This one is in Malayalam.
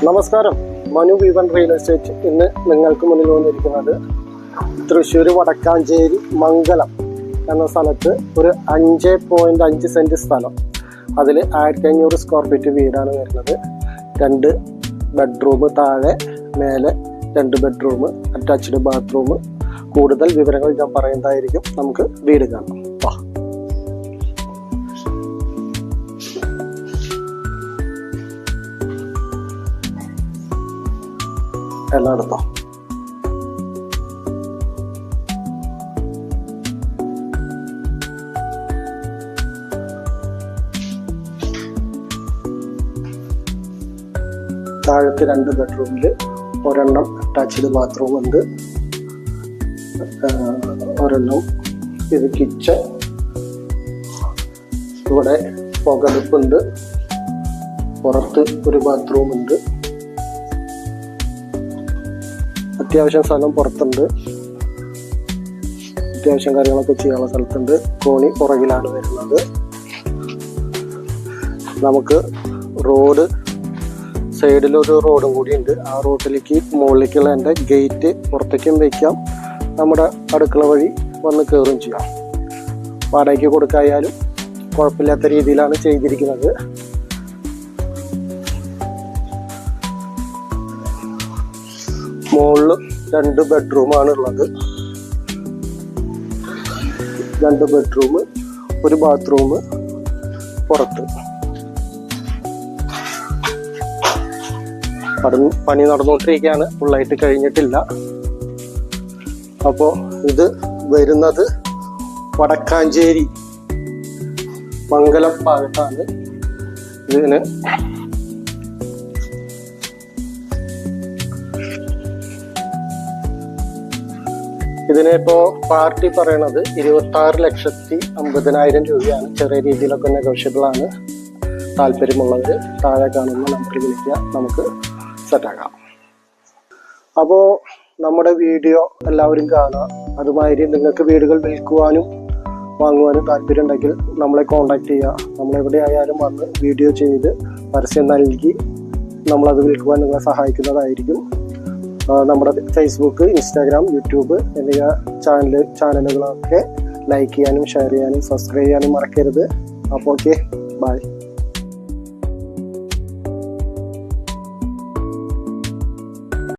നമസ്കാരം. മനു വിവൻ റിയൽ എസ്റ്റേറ്റ് ഇന്ന് നിങ്ങൾക്ക് മുന്നിൽ വന്നിരിക്കുന്നത് തൃശ്ശൂർ വടക്കാഞ്ചേരി മംഗലം എന്ന സ്ഥലത്ത് ഒരു 5.5 സെൻറ്റ് സ്ഥലം, അതിൽ 1500 സ്ക്വയർ ഫീറ്റ് വീടാണ് വരുന്നത്. 2 ബെഡ്റൂം, താഴെ മേലെ 2 ബെഡ്റൂം, അറ്റാച്ച്ഡ് ബാത്റൂം. കൂടുതൽ വിവരങ്ങൾ ഞാൻ പറയുന്നതായിരിക്കും. നമുക്ക് വീട് കാണാം. എല്ലായിടത്തും താഴത്തെ 2 ബെഡ്റൂമിൽ ഒരെണ്ണം അറ്റാച്ച്ഡ് ബാത്റൂം ഉണ്ട്, ഒരെണ്ണം ഇത് കിച്ചൺ. ഇവിടെ പുകടുപ്പുണ്ട്, പുറത്ത് ഒരു ബാത്റൂം ഉണ്ട്. അത്യാവശ്യം സ്ഥലം പുറത്തുണ്ട്, അത്യാവശ്യം കാര്യങ്ങളൊക്കെ ചെയ്യാനുള്ള സ്ഥലത്തുണ്ട്. കോണി പുറകിലാണ് വരുന്നത്. നമുക്ക് റോഡ് സൈഡിലൊരു റോഡും കൂടി ഉണ്ട്. ആ റോഡിലേക്ക് മുകളിലേക്കുള്ള എൻ്റെ ഗേറ്റ് പുറത്തേക്കും വയ്ക്കാം, നമ്മുടെ അടുക്കള വഴി വന്ന് കയറുകയും ചെയ്യാം. വാടകയ്ക്ക് കൊടുക്കായാലും കുഴപ്പമില്ലാത്ത രീതിയിലാണ് ചെയ്തിരിക്കുന്നത്. മുകളിൽ 2 ബെഡ്റൂമാണ് ഉള്ളത്. 2 ബെഡ്റൂം, ഒരു ബാത്റൂം പുറത്ത്. പണി നടന്നുകൊണ്ടിരിക്കുകയാണ്, ഫുള്ളായിട്ട് കഴിഞ്ഞിട്ടില്ല. അപ്പോൾ ഇത് വരുന്നത് വടക്കാഞ്ചേരി മംഗലം ഭാഗത്താണ്. ഇതിനിപ്പോ പാർട്ടി പറയണത് 26,50,000 രൂപയാണ്. ചെറിയ രീതിയിലൊക്കെ നെഗോഷ്യബിൾ ആണ്. താല്പര്യമുള്ളവർ താഴെ കാണുന്ന നമ്പറിൽ വിളിക്കുക, നമുക്ക് സെറ്റാക്കാം. അപ്പോൾ നമ്മുടെ വീഡിയോ എല്ലാവരും കാണുക. അതുമാതിരി നിങ്ങൾക്ക് വീടുകൾ വിൽക്കുവാനും വാങ്ങുവാനും താല്പര്യം ഉണ്ടെങ്കിൽ നമ്മളെ കോൺടാക്ട് ചെയ്യുക. നമ്മളെവിടെ ആയാലും വന്ന് വീഡിയോ ചെയ്ത് പരസ്യം നൽകി നമ്മളത് വിൽക്കുവാൻ നിങ്ങളെ സഹായിക്കുന്നതായിരിക്കും. നമ്മുടെ ഫേസ്ബുക്ക്, ഇൻസ്റ്റാഗ്രാം, യൂട്യൂബ് എന്നിവ ചാനലുകളൊക്കെ ലൈക്ക് ചെയ്യാനും ഷെയർ ചെയ്യാനും സബ്സ്ക്രൈബ് ചെയ്യാനും മറക്കരുത്. അപ്പോൾ ഓക്കെ, ബൈ.